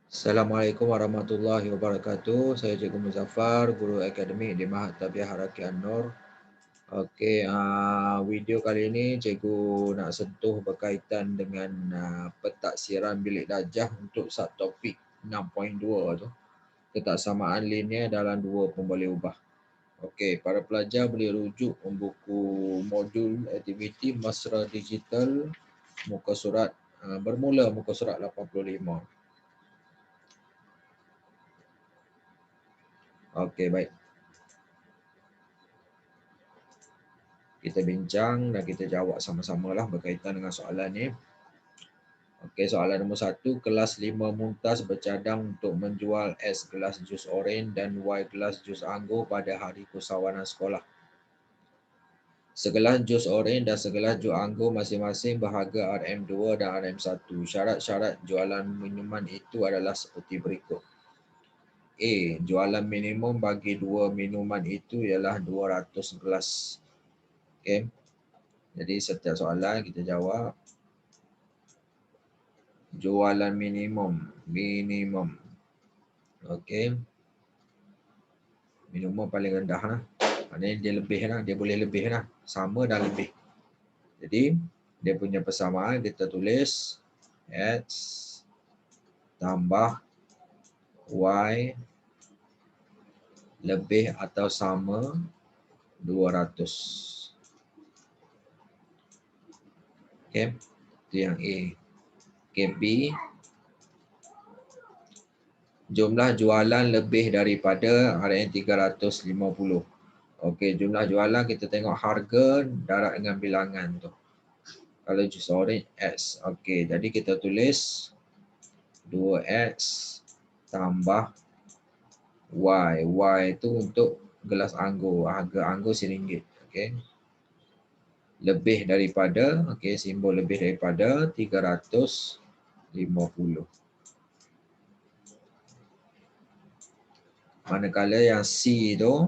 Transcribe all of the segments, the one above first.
Assalamualaikum warahmatullahi wabarakatuh. Saya Cikgu Muzaffar, Guru Akademik di Mahat Tabiah Haraki An-Nur. Okey, video kali ini Cikgu nak sentuh berkaitan dengan pentaksiran bilik darjah untuk subtopik 6.2 tu. Ketaksamaan linear dalam dua pemboleh ubah. Okey, para pelajar boleh rujuk buku modul aktiviti Mesra Digital muka surat bermula muka surat 85. Okey, baik. Kita bincang dan kita jawab sama-sama lah berkaitan dengan soalan ni. Okey, soalan nombor 1. Kelas 5 Mumtaz bercadang untuk menjual S gelas jus oren dan Y gelas jus anggur pada hari usahawanan sekolah. Segelas jus oren dan segelas jus anggur masing-masing berharga RM2 dan RM1. Syarat-syarat jualan minuman itu adalah seperti berikut. A. Jualan minimum bagi dua minuman itu ialah 200 gelas. Okey. Jadi setiap soalan kita jawab. Jualan minimum. Okey. Minimum paling rendah lah. Maknanya dia lebih lah. Dia boleh lebih lah. Sama dan lebih. Jadi dia punya persamaan kita tulis X tambah Y lebih atau sama 200. Okey. Itu yang A. Okey, B. Jumlah jualan lebih daripada RM350. Okey, jumlah jualan kita tengok harga darab dengan bilangan tu. Kalau jus orange X. Okey, jadi kita tulis 2X tambah Y. Y itu untuk gelas anggur. Harga anggur RM1. Okey. Lebih daripada, okey, simbol lebih daripada 350. Manakala yang C tu,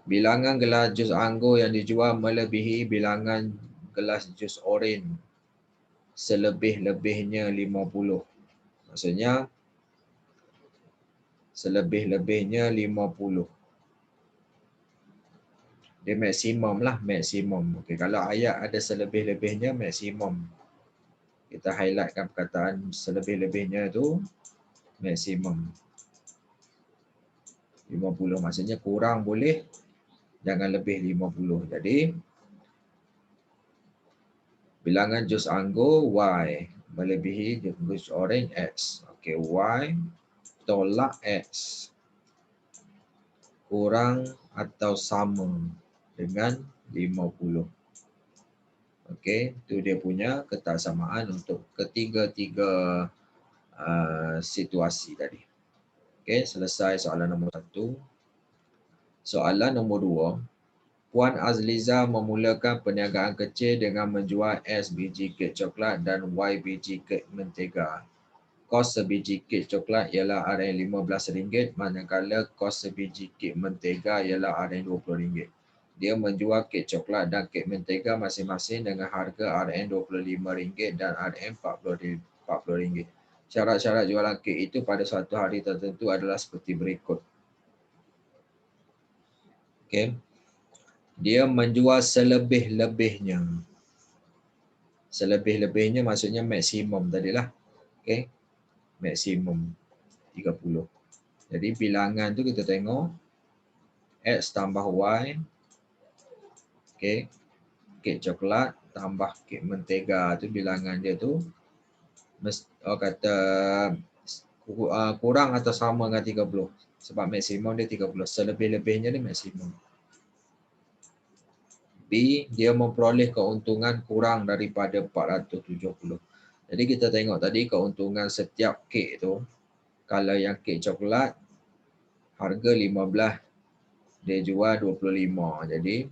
bilangan gelas jus anggur yang dijual melebihi bilangan gelas jus oren selebih-lebihnya 50. Maksudnya selebih-lebihnya 50. Dia maksimum lah, maksimum. Okey, kalau ayat ada selebih-lebihnya maksimum. Kita highlightkan perkataan selebih-lebihnya tu maksimum. 50 maksudnya kurang boleh, jangan lebih 50. Jadi bilangan jus anggur Y melebihi jus orange X. Okey, Y tolak X kurang atau sama dengan 50. Okey, itu dia punya ketaksamaan untuk ketiga-tiga situasi tadi. Okey, selesai soalan nombor 1. Soalan nombor 2. Puan Azliza memulakan perniagaan kecil dengan menjual S biji kek coklat dan Y biji kek mentega. Kos sebiji kek coklat ialah RM15, manakala kos sebiji kek mentega ialah RM20. Dia menjual kek coklat dan kek mentega masing-masing dengan harga RM25 dan RM40. Syarat-syarat jualan kek itu pada suatu hari tertentu adalah seperti berikut. Okey. Dia menjual selebih-lebihnya. Selebih-lebihnya maksudnya maksimum tadilah. Okey. Maksimum 30. Jadi bilangan tu kita tengok X tambah Y. Okey. Kek coklat tambah kek mentega tu bilangan dia tu kata kurang atau sama dengan 30. Sebab maksimum dia 30. Selebih-lebihnya dia maksimum. B, dia memperoleh keuntungan kurang daripada 470. Jadi kita tengok tadi keuntungan setiap kek tu. Kalau yang kek coklat harga 15, dia jual 25. Jadi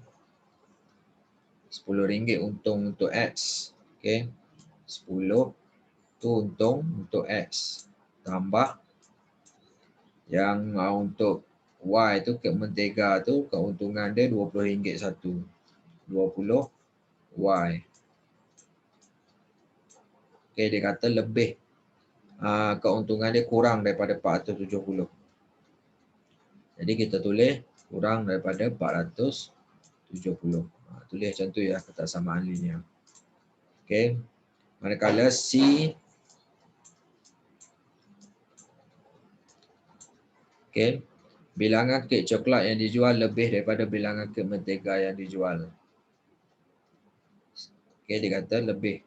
RM10 untung untuk X. Okey. 10 tu untung untuk X. Tambah yang untuk Y tu kek mentega tu keuntungan dia RM20 satu. 20 Y. Okey, dia kata lebih keuntungan dia kurang daripada 470. Jadi kita tulis kurang daripada 470. Tulis macam tu ya, ketaksamaan linear. Okey. Manakala C okey, bilangan kek coklat yang dijual lebih daripada bilangan kek mentega yang dijual. Okey, dia kata lebih.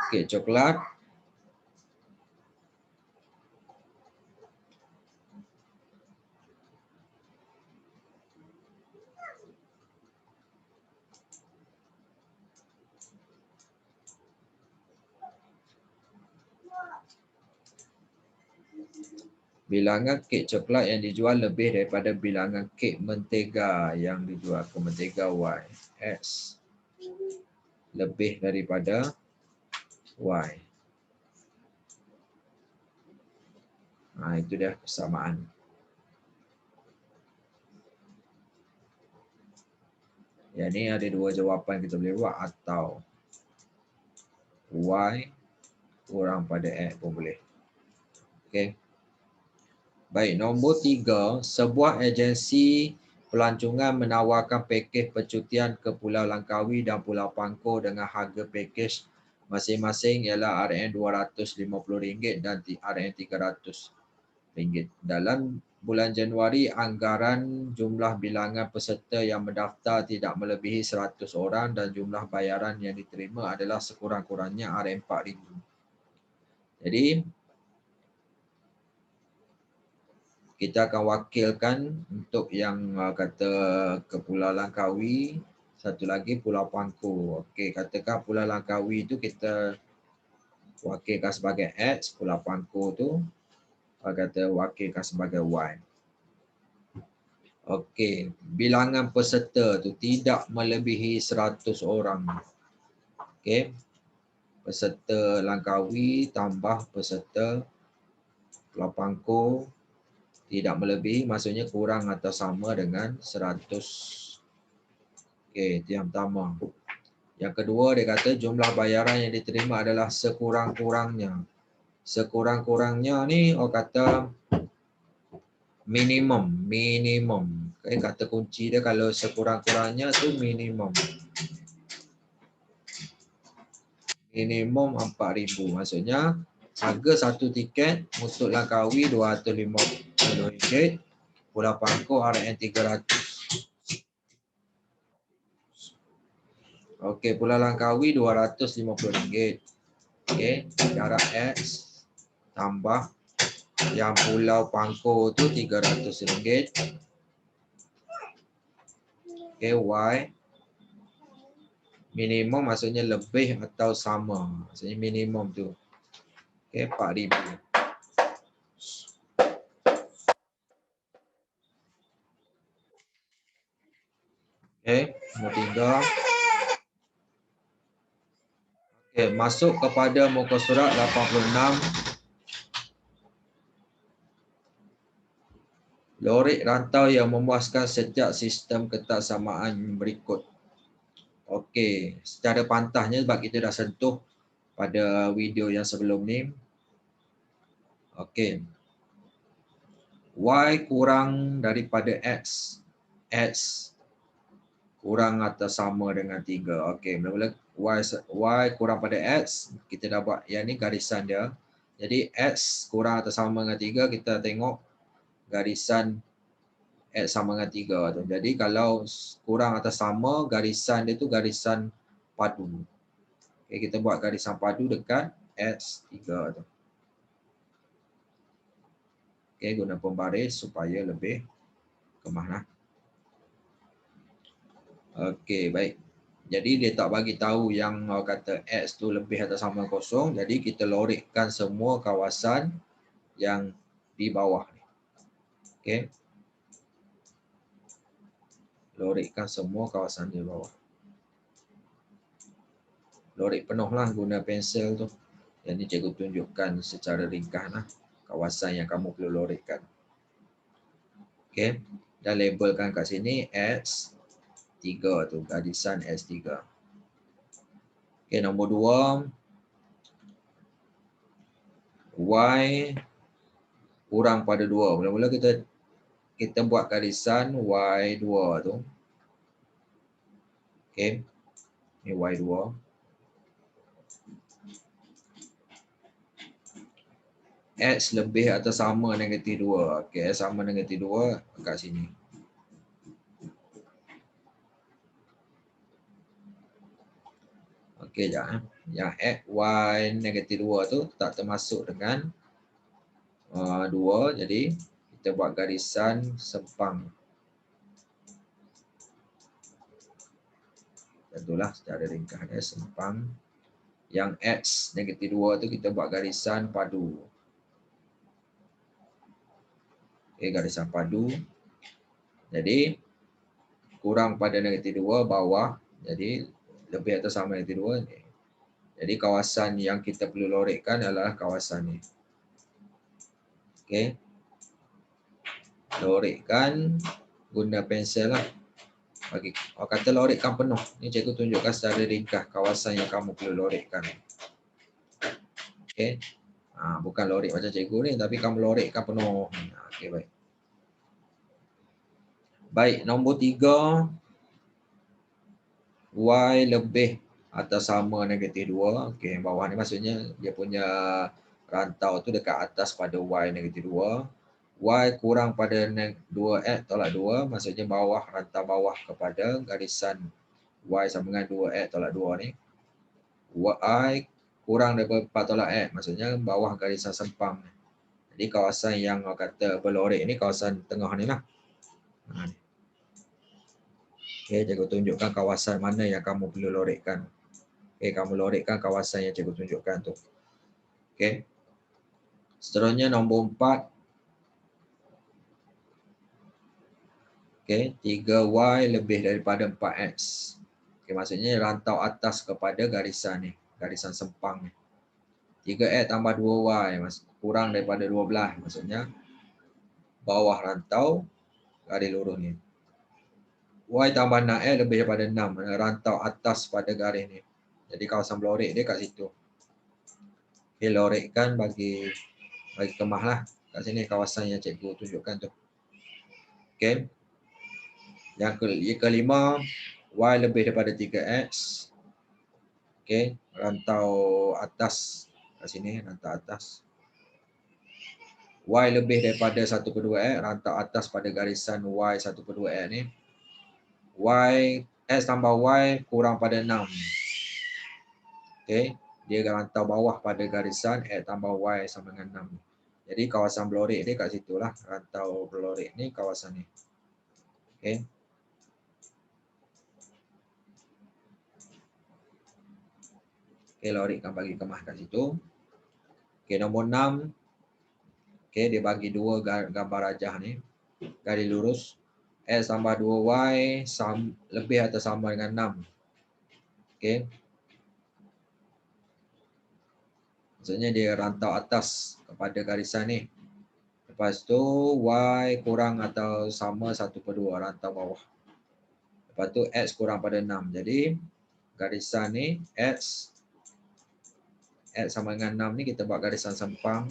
Kek coklat bilangan kek coklat yang dijual lebih daripada bilangan kek mentega yang dijual ke mentega Y. X lebih daripada Y. Itu dia persamaan. Yang ni ada dua jawapan kita boleh buat, atau Y kurang pada X pun boleh. Okey. Baik, nombor 3, sebuah agensi pelancongan menawarkan pakej percutian ke Pulau Langkawi dan Pulau Pangkor dengan harga pakej masing-masing ialah RM250 dan RM300. Dalam bulan Januari, anggaran jumlah bilangan peserta yang mendaftar tidak melebihi 100 orang dan jumlah bayaran yang diterima adalah sekurang-kurangnya RM4,000. Jadi, kita akan wakilkan untuk yang kata ke Pulau Langkawi, satu lagi Pulau Pangkor. Okey, katakan Pulau Langkawi itu kita wakilkan sebagai X, Pulau Pangkor tu kata wakilkan sebagai Y. Okey, bilangan peserta tu tidak melebihi 100 orang. Okey. Peserta Langkawi tambah peserta Pulau Pangkor tidak melebihi, maksudnya kurang atau sama dengan 100. Okey, itu yang pertama. Yang kedua, dia kata jumlah bayaran yang diterima adalah sekurang-kurangnya. Sekurang-kurangnya ni orang kata minimum. Okay, kata kunci dia kalau sekurang-kurangnya tu minimum. Minimum RM4,000. Maksudnya harga satu tiket untuk Langkawi RM250, Pulau Pangkor RM300. Okey, Pulau Langkawi RM250. Okey, jarak X tambah yang Pulau Pangkor tu RM300. Okey, Y minimum maksudnya lebih atau sama. Maksudnya minimum tu. Okey, RM4,000. Okey, nombor 3. Okey, masuk kepada muka surat 86. Lorik rantau yang memuaskan setiap sistem ketaksamaan berikut. Okey, secara pantahnya sebab kita dah sentuh pada video yang sebelum ni. Okey. Y kurang daripada X. X kurang atau sama dengan 3. Okey, mula-mula Y kurang pada X, kita dah buat yang ni garisan dia. Jadi X kurang atau sama dengan 3, kita tengok garisan X sama dengan 3 tu. Jadi kalau kurang atau sama, garisan dia tu garisan padu. Okay, kita buat garisan padu dekat X3 tu. Okay, guna pembaris supaya lebih kemah. Okey, baik. Jadi dia tak bagi tahu yang kata X tu lebih atau sama kosong. Jadi kita lorikkan semua kawasan yang di bawah ni. Okey. Lorikkan semua kawasan di bawah. Lorik penuh lah guna pensel tu. Yang ni cikgu tunjukkan secara ringkas lah kawasan yang kamu perlu lorikkan. Okey. Dan labelkan kat sini X3 tu, garisan X3. Okey, nombor 2, Y kurang pada 2. Mula-mula kita buat garisan Y2 tu. Okey. Ni Y2. X lebih atau sama negatif 2. Okey, X sama negatif 2 kat sini. Okey, sekejap. Yang X, Y negatif 2 tu tak termasuk dengan 2. Jadi, kita buat garisan sempang. Tentulah secara ringkas dia sempang. Yang X negatif 2 tu kita buat garisan padu. Okey, garisan padu. Jadi, kurang pada negatif 2 bawah. Jadi, lebih atau sama negatif 2. Jadi, kawasan yang kita perlu lorekkan adalah kawasan ni. Okey. Lorekkan guna pensel lah. Orang kata lorekkan penuh. Ni cikgu tunjukkan secara ringkas kawasan yang kamu perlu lorekkan. Okey. Bukan lorek macam cikgu ni, tapi kamu lorekkan penuh. Okey, baik. Baik, nombor 3. Y lebih atau sama negatif 2. Okey, yang bawah ni maksudnya dia punya rantau tu dekat atas pada Y negatif 2. Y kurang pada 2X tolak 2. Maksudnya bawah, rantau bawah kepada garisan Y sama dengan 2X tolak 2 ni. Y kurang daripada 4 tolak X. Maksudnya bawah garisan sempang. Jadi kawasan yang orang kata berlorek ni kawasan tengah ni lah. Ni. Okey, cikgu tunjukkan kawasan mana yang kamu perlu lorekkan. Okey, kamu lorekkan kawasan yang cikgu tunjukkan tu. Okey. Seterusnya nombor 4. Okey, 3Y lebih daripada 4X. Okey, maksudnya rantau atas kepada garisan ni, garisan sempang ni. 3X tambah 2Y kurang daripada 12. Maksudnya bawah rantau garis lurus ni. Y tambah 6X lebih daripada 6. Rantau atas pada garis ni. Jadi kawasan berlorek dia kat situ. Okey, lorekkan bagi kemah lah. Kat sini kawasan yang cikgu tunjukkan tu. Okey. Yang kelima, Y lebih daripada 3X. Okey, rantau atas kat sini, rantau atas. Y lebih daripada 1/2X, rantau atas pada garisan Y 1/2X ni. Y, X tambah Y kurang pada 6. Okey, dia rantau bawah pada garisan X tambah Y sama dengan 6. Jadi kawasan berlorek dia kat situ lah. Rantau berlorek ni kawasan ni. Okey. Okey, lorekkan bagi kemah kat situ. Okey, nombor 6. Okey, dia bagi dua gambar rajah ni. Garis lurus. X tambah 2Y lebih atau sama dengan 6. Okey. Maksudnya dia rantau atas kepada garisan ni. Lepas tu Y kurang atau sama 1/2 rantau bawah. Lepas tu X kurang pada 6. Jadi garisan ni X sama dengan 6 ni kita buat garisan sempang.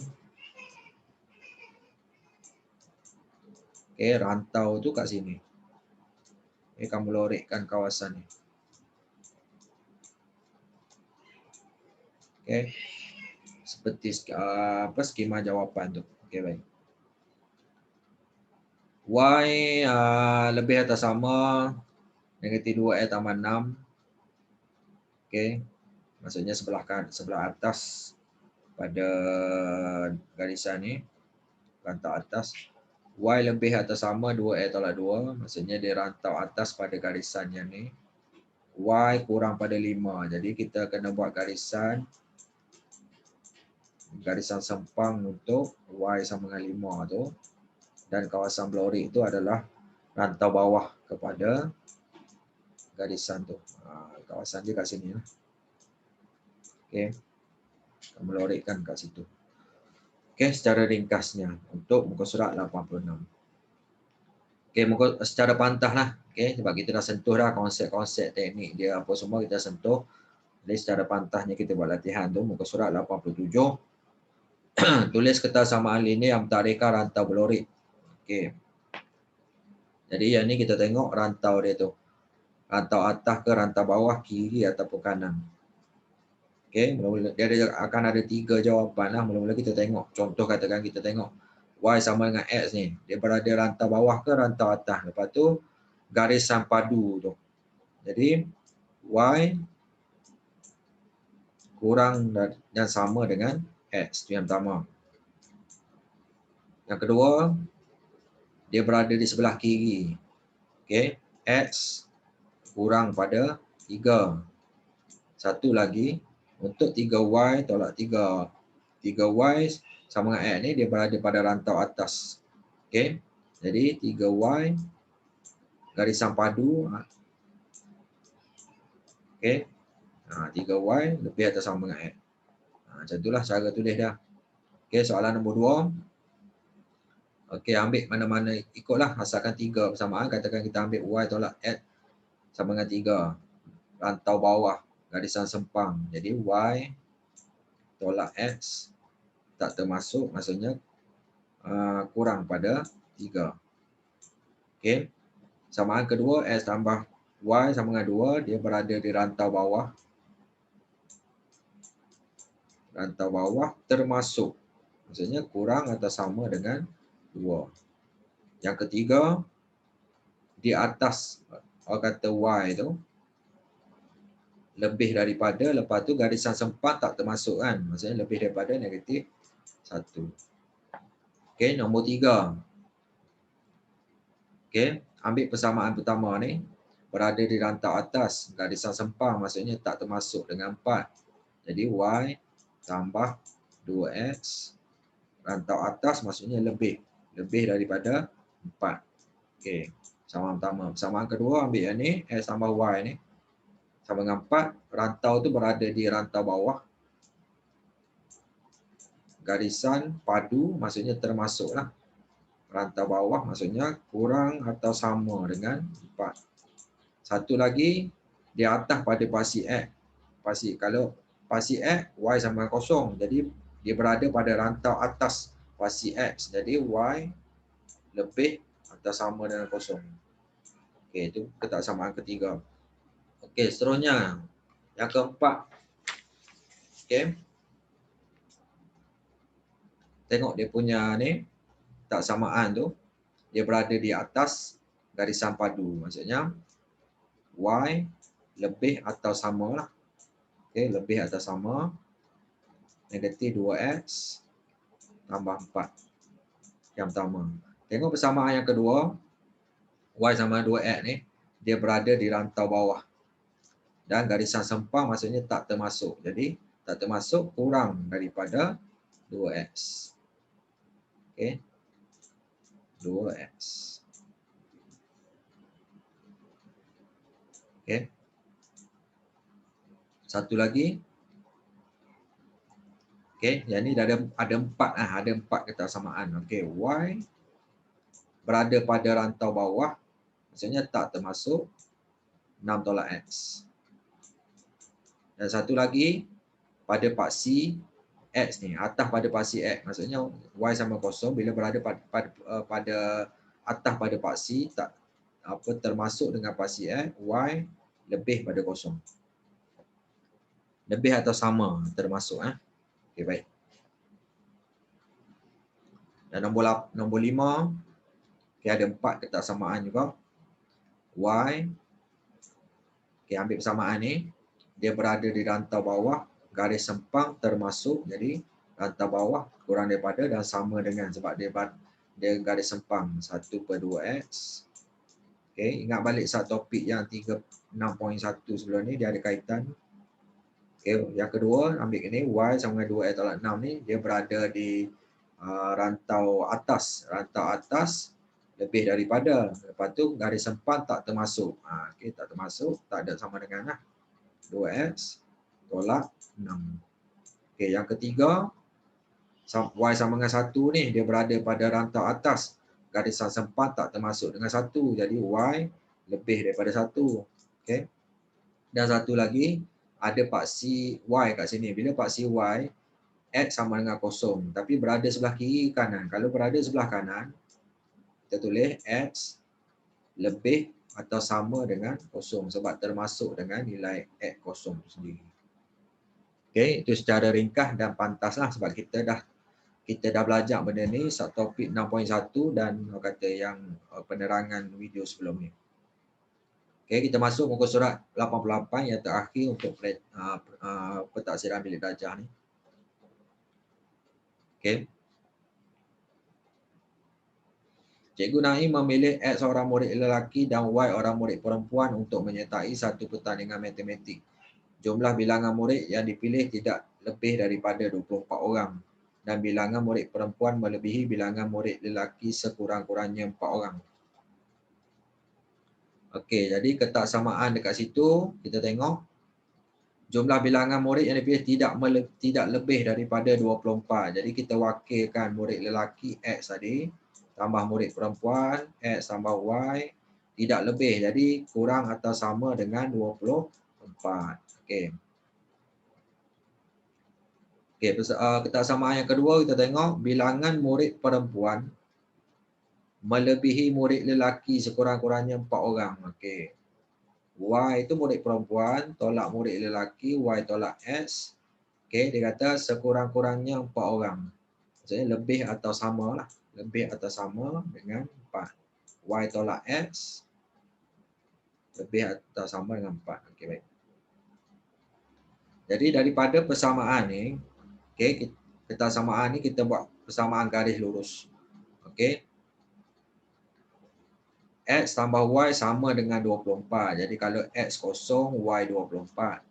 Okey, rantau tu kat sini. Okey, kamu lorekkan kawasan ni. Okey. Seperti skema jawapan tu. Okey, baik. Y lebih atau sama negatif 2X tambah 6. Okey. Maksudnya sebelah atas pada garisan ni. Rantau atas. Y lebih atau sama 2X tolak 2. Maksudnya dia rantau atas pada garisan yang ni. Y kurang pada 5. Jadi kita kena buat garisan sempang untuk Y sama dengan 5 tu. Dan kawasan berlorek tu adalah rantau bawah kepada garisan tu. Kawasan dia kat sini lah. Okey. Kamu lorekkan kat situ. Okey, secara ringkasnya untuk muka surat 86. Okey, secara pantah lah. Okey, sebab kita dah sentuh dah konsep-konsep teknik dia apa semua kita sentuh. Jadi secara pantahnya kita buat latihan tu, muka surat 87. Tulis kertas samaan linear mentadika rantau belorik. Okey. Jadi yang ni kita tengok rantau dia tu. Rantau atas ke rantau bawah, kiri ataupun kanan. Okey, mula-mula dia akan ada 3 jawapan lah. Mula-mula kita tengok. Contoh katakan kita tengok Y sama dengan X ni. Dia berada rantau bawah ke rantau atas. Lepas tu garisan padu tu. Jadi Y kurang dan sama dengan X. Itu yang pertama. Yang kedua, dia berada di sebelah kiri. Okey, X kurang pada 3. Satu lagi, untuk 3Y tolak 3. 3Y sama dengan X ni dia berada pada rantau atas. Okey. Jadi 3Y garisan padu. Okey. 3Y lebih atau sama dengan X. Macam itulah cara tulis dah. Okey, soalan nombor 2. Okey, ambil mana-mana ikutlah asalkan 3 persamaan. Katakan kita ambil Y tolak X sama dengan 3. Rantau bawah garisan sempang. Jadi Y tolak X tak termasuk, maksudnya kurang pada 3. Okey. Samaan kedua, X tambah Y sama dengan 2, dia berada di rantau bawah. Rantau bawah termasuk, maksudnya kurang atau sama dengan 2. Yang ketiga, di atas kata Y tu lebih daripada, lepas tu garisan sempang tak termasuk kan, maksudnya lebih daripada negatif 1. Okey, nombor 3. Okey, ambil persamaan pertama ni, berada di rantau atas, garisan sempang maksudnya tak termasuk dengan 4. Jadi Y tambah 2X, rantau atas maksudnya lebih daripada 4. Okey, persamaan pertama. Persamaan kedua, ambil yang ni, X tambah Y ni, sama dengan 4, rantau tu berada di rantau bawah. Garisan padu maksudnya termasuklah. Rantau bawah maksudnya kurang atau sama dengan 4. Satu lagi, di atas pada pasi X. Kalau pasi X, Y sama dengan 0. Jadi dia berada pada rantau atas pasi X. Jadi Y lebih atau sama dengan 0. Okey, itu ketaksamaan ketiga. Okey, seterusnya yang keempat. Okey. Tengok dia punya ni, ketaksamaan tu, dia berada di atas garisan padu. Maksudnya Y lebih atau sama lah. Okey, lebih atau sama negatif 2X tambah 4. Yang pertama. Tengok persamaan yang kedua, Y sama 2X ni, dia berada di rantau bawah. Dan garisan sempang maksudnya tak termasuk. Jadi, tak termasuk kurang daripada 2X. Okey. 2X. Okey. Satu lagi. Okey, yang ni dah ada 4 lah, ada 4 ketaksamaan. Okey, Y berada pada rantau bawah, maksudnya tak termasuk 6 tolak X. Dan satu lagi, pada paksi X ni, atas pada paksi X, maksudnya Y sama 0 bila berada pada atas pada paksi tak termasuk dengan paksi X, Y lebih pada 0. Lebih atau sama termasuk. Okey, baik. Dan nombor 5, okay, ada 4 ketaksamaan juga. Y, okay, ambil persamaan ni, dia berada di rantau bawah, garis sempang termasuk, jadi rantau bawah kurang daripada dan sama dengan, sebab dia garis sempang 1/2X. Okay, ingat balik satu topik yang 36.1 sebelum ni, dia ada kaitan. Okay, yang kedua, ambil ini, Y sama dengan 2X tolak 6 ni, dia berada di rantau atas. Rantau atas lebih daripada. Lepas tu garis sempang tak termasuk. Okay, tak termasuk, tak ada sama dengan 2X tolak 6. Okay, yang ketiga, Y sama dengan 1 ni, dia berada pada rantau atas. Garisan sempang tak termasuk dengan 1. Jadi Y lebih daripada 1. Okay. Dan satu lagi, ada paksi Y kat sini. Bila paksi Y, X sama dengan kosong. Tapi berada sebelah kiri kanan. Kalau berada sebelah kanan, kita tulis X lebih atau sama dengan kosong. Sebab termasuk dengan nilai X kosong sendiri. Okay, itu secara ringkas dan pantas lah. Sebab kita dah belajar benda ni topik 6.1 dan kata yang penerangan video sebelum ni. Okay, kita masuk muka surat 88 yang terakhir untuk pentaksiran bilik darjah ni. Okay. Cikgu Naim memilih X orang murid lelaki dan Y orang murid perempuan untuk menyertai satu pertandingan matematik. Jumlah bilangan murid yang dipilih tidak lebih daripada 24 orang dan bilangan murid perempuan melebihi bilangan murid lelaki sekurang-kurangnya 4 orang. Okey, jadi ketaksamaan dekat situ kita tengok jumlah bilangan murid yang dipilih tidak lebih daripada 24. Jadi kita wakilkan murid lelaki X tadi tambah murid perempuan X tambah Y tidak lebih. Jadi kurang atau sama dengan 24. Okey. Okey, ketaksamaan yang kedua kita tengok bilangan murid perempuan melebihi murid lelaki sekurang-kurangnya 4 orang. Okey. Y itu murid perempuan, tolak murid lelaki, Y tolak X. Okey, dia kata sekurang-kurangnya 4 orang. Maksudnya lebih atau sama lah. Lebih atau sama dengan 4. Y tolak X. Lebih atau sama dengan 4. Okey, baik. Jadi daripada persamaan ni, okey, ketaksamaan ni kita buat persamaan garis lurus. Okey. X tambah Y sama dengan 24. Jadi kalau X kosong, Y 24.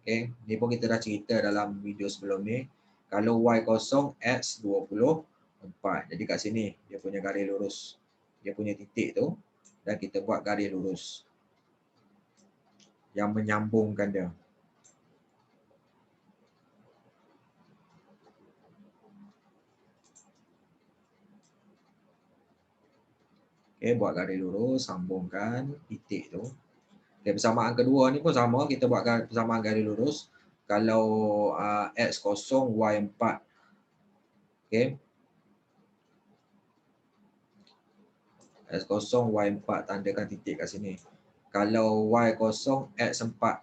Okay. Ni pun kita dah cerita dalam video sebelum ni. Kalau Y kosong, X 24. Jadi kat sini dia punya garis lurus. Dia punya titik tu. Dan kita buat garis lurus. Yang menyambungkan dia. Okay, buat garis lurus, sambungkan titik tu. Okay, persamaan kedua ni pun sama. Kita buat persamaan garis lurus. Kalau X kosong, Y 4. Okay. X kosong, Y 4. Tandakan titik kat sini. Kalau Y kosong, X 4.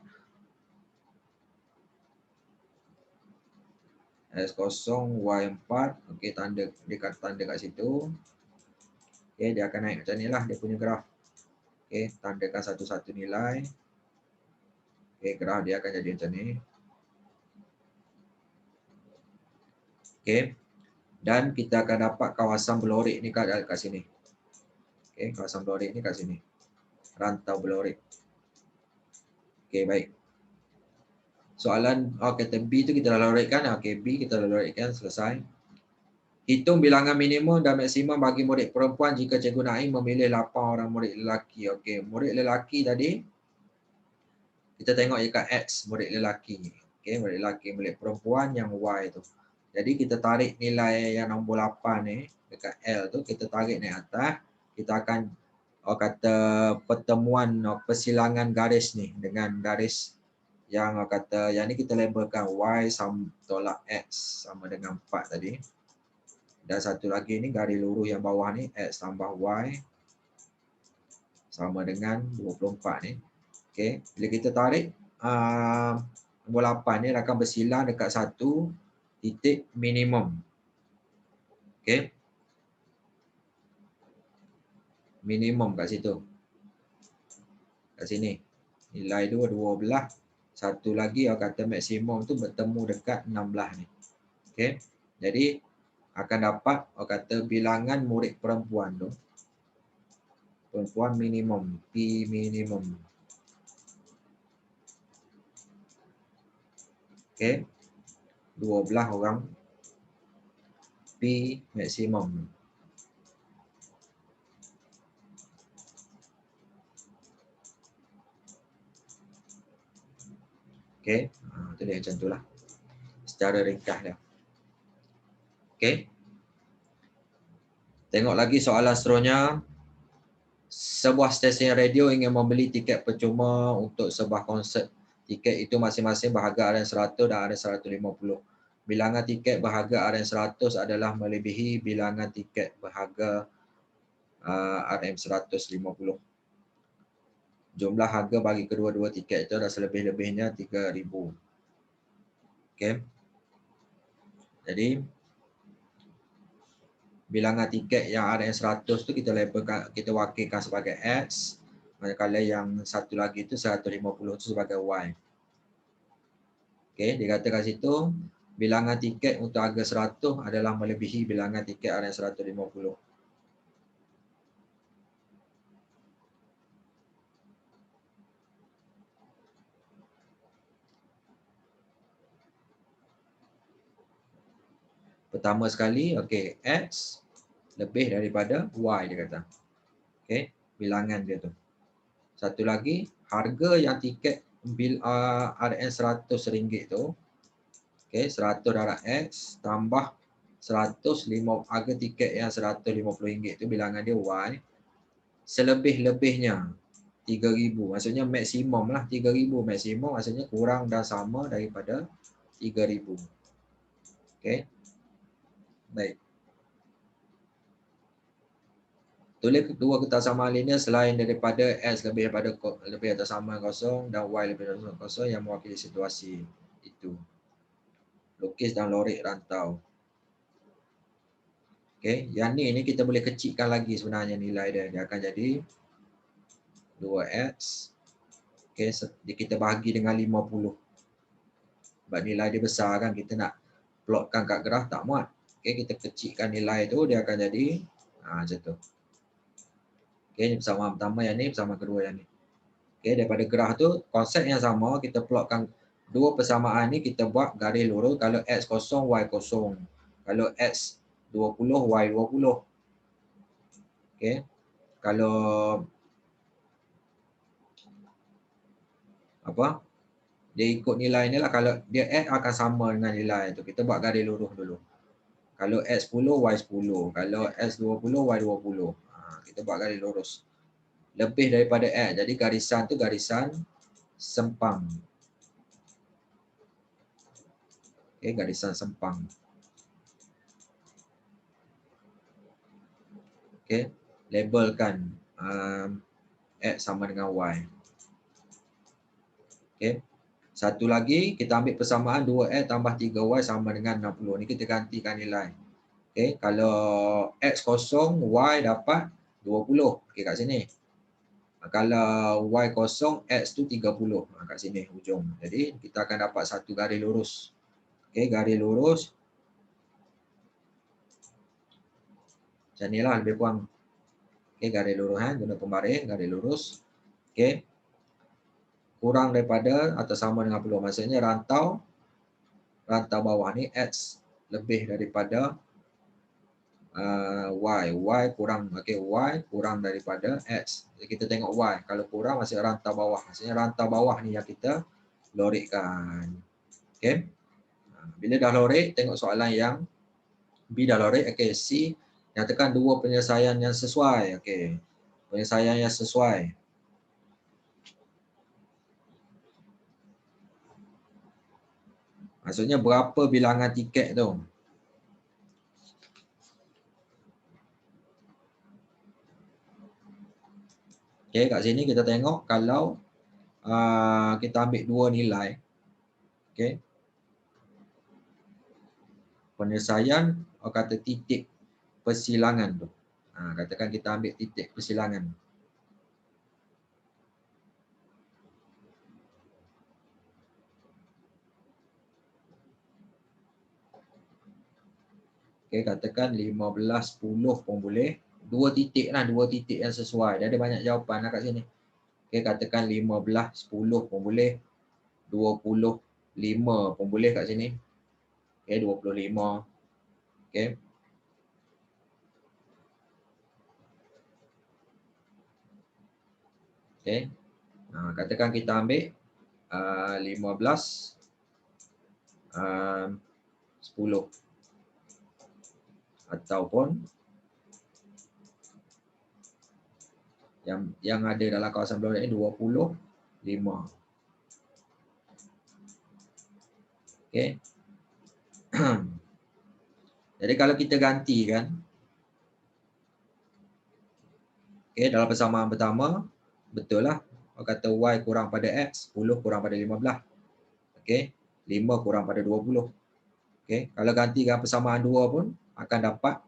X kosong, Y 4. Okey, dia tanda kat situ. Okey, dia akan naik macam ni lah dia punya graf. Okey, tandakan satu-satu nilai. Okey, graf dia akan jadi macam ni. Okey. Dan kita akan dapat kawasan belorik ni kat sini. Okey, kawasan belorik ni kat sini. Rantau belorik. Okey, baik. Soalan kata B tu kita dah lorikkan. Okey, B kita dah lorikkan, selesai. Hitung bilangan minimum dan maksimum bagi murid perempuan jika Cikgu Naim memilih 8 orang murid lelaki. Okey, murid lelaki tadi kita tengok dekat X murid lelaki. Okey, murid lelaki, murid perempuan yang Y tu. Jadi kita tarik nilai yang nombor 8 ni dekat L tu, kita tarik naik atas. Kita akan kata pertemuan persilangan garis ni dengan garis yang kata yang ni kita labelkan Y sama tolak X sama dengan 4 tadi. Dan satu lagi ni garis lurus yang bawah ni X tambah Y sama dengan 24 ni. Okey, bila kita tarik nombor 8 ni akan bersilang dekat satu titik minimum. Okey. Minimum kat situ. Kat sini. Nilai 2 12. Satu lagi orang kata maksimum tu bertemu dekat 16 ni. Okey. Jadi akan dapat orang kata bilangan murid perempuan tu. Perempuan minimum, P minimum. Okey. 12 orang. P maksimum. Okey. Itu dia macam itulah. Secara ringkas dia. Okey. Tengok lagi soalan seterusnya. Sebuah stesen radio ingin membeli tiket percuma untuk sebuah konsert Tiket itu masing-masing berharga RM100 dan RM150. Bilangan tiket berharga RM100 adalah melebihi bilangan tiket berharga RM150. Jumlah harga bagi kedua-dua tiket itu adalah selebih-lebihnya RM3,000. Okey. Jadi bilangan tiket yang RM100 tu kita labelkan, kita wakilkan sebagai X, manakala yang satu lagi itu 150 tu sebagai Y. Okey, dikatakan situ bilangan tiket untuk harga 100 adalah melebihi bilangan tiket RM150. Pertama sekali, okey, X lebih daripada Y dia kata. Okey, bilangan dia tu. Satu lagi, harga yang tiket bil RM100 tu, okey, 100 darab X tambah 105, harga tiket yang RM150 tu bilangan dia Y, selebih-lebihnya 3,000. Maksudnya maksimum lah 3,000. Maksimum maksudnya kurang dan sama daripada 3,000. Okey. Baik. Tulis kedua keutamaan linear selain daripada X lebih atau sama kosong dan Y lebih atau sama kosong yang mewakili situasi itu. Lukis dan lorik rantau. Okey, yang ni kita boleh kecilkan lagi sebenarnya nilai dia. Dia akan jadi 2X. Okey, kita bahagi dengan 50. Sebab nilai dia besar kan, kita nak plotkan kat graf tak muat. Okey, kita kecilkan nilai tu, dia akan jadi macam tu. Okey, ini persamaan pertama, yang ni persamaan kedua yang ni. Okey, daripada graf tu konsep yang sama, kita plotkan dua persamaan ni, kita buat garis lurus. Kalau X kosong, Y kosong. Kalau X 20, Y 20. Okey. Kalau apa? Dia ikut nilai ni lah. Kalau dia X akan sama dengan nilai tu. Kita buat garis lurus dulu. Kalau X 10, Y 10. Kalau X 20, Y 20. Kita buat garis lurus. Lebih daripada X. Jadi garisan tu garisan sempang. Okay, garisan sempang. Okay, labelkan X sama dengan Y. Okay. Satu lagi, kita ambil persamaan 2X tambah 3Y sama dengan 60. Ni kita gantikan nilai. Okay. Kalau X kosong, Y dapat 20. Okay, kat sini. Kalau Y kosong, X tu 30. Kat sini hujung. Jadi, kita akan dapat satu garis lurus. Okay, garis lurus. Macam ni lah lebih kurang. Okay, garis lurus. Guna pembaris, garis lurus. Okay. Kurang daripada atau sama dengan 10. Maksudnya rantau bawah ni X lebih daripada Y. Y kurang, okay, Y kurang daripada X. Jadi kita tengok Y. Kalau kurang masih rantau bawah. Maksudnya rantau bawah ni yang kita lorikkan. Okay. Bila dah lorik, tengok soalan yang B dah lorik. Okay, C nyatakan dua penyelesaian yang sesuai. Okay. Penyelesaian yang sesuai. Maksudnya berapa bilangan tiket tu. Okay, kat sini kita tengok kalau kita ambil dua nilai. Okay. Penyelesaian, kata titik persilangan tu. Katakan kita ambil titik persilangan. Okay, katakan 15, 10 pun boleh. Dua titik lah, dua titik yang sesuai. Dia ada banyak jawapan lah kat sini. Okay, katakan 15, 10 pun boleh. 25 pun boleh kat sini. Okay, 25. Okay. Okay. Katakan kita ambil 15, 10. Ataupun yang ada dalam kawasan blok ni 25. Okey. Jadi kalau kita gantikan, okey, dalam persamaan pertama, betul lah. Orang kata Y kurang pada X, 10 kurang pada 15. Okey, 5 kurang pada 20. Okey, kalau gantikan persamaan 2 pun akan dapat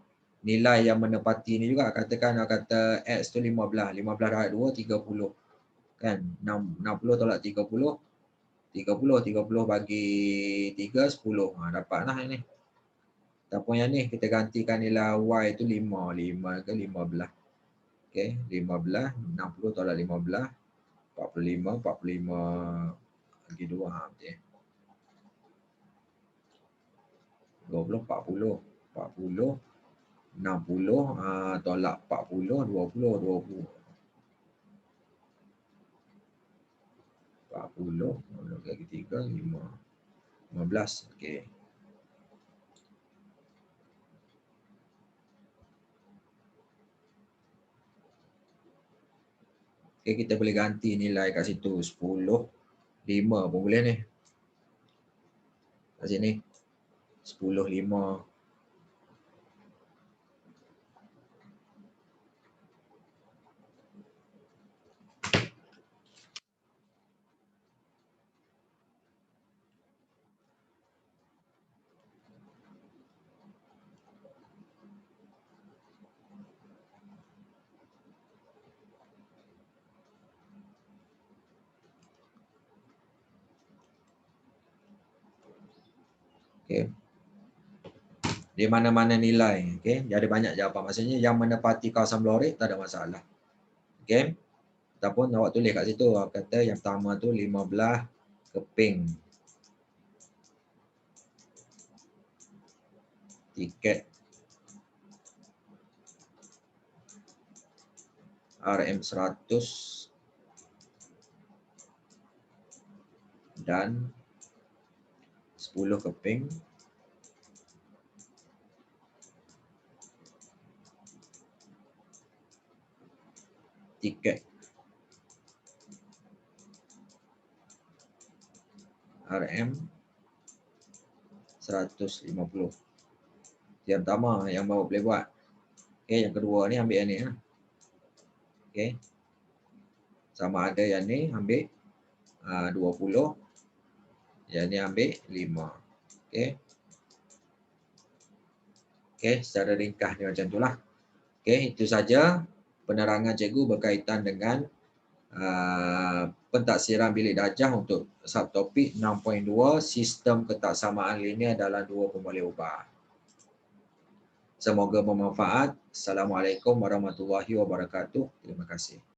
nilai yang menepati ni juga. Katakan orang kata X tu 15. 15 darab 2, 30. Kan? 60 tolak 30, 30. 30 bagi 3, 10. Dapatlah yang ni. Ataupun yang ni, kita gantikan nilai Y tu 5. 5 ke 15. Okey, 15, 60 tolak 15, 45, 45 bagi 2. Betul. 20, 40, 40, 60 tolak 40, 20, 20. 40, bagi 3, 5. 15. Okey. Okey, kita boleh ganti nilai kat situ. 10, 5 pun boleh ni. Kat sini. 10, 5. Okey. Di mana-mana nilai. Okey. Jadi banyak jawapan. Maksudnya yang menepati kawasan Bloric tak ada masalah. Okey. Ataupun awak tulis kat situ. Awak kata yang pertama tu 15 keping tiket RM100 dan 10 keping tiket RM150. Yang pertama yang baru boleh buat. Okey, yang kedua ni ambil yang ni lah. Okey. Sama ada yang ni ambil 20. Yang ni ambil 5. Okey. Okey, secara ringkas ni macam itulah. Okey, itu saja penerangan cikgu berkaitan dengan pentaksiran bilik darjah untuk subtopik 6.2 sistem ketaksamaan linear dalam dua pemboleh ubah. Semoga bermanfaat. Assalamualaikum warahmatullahi wabarakatuh. Terima kasih.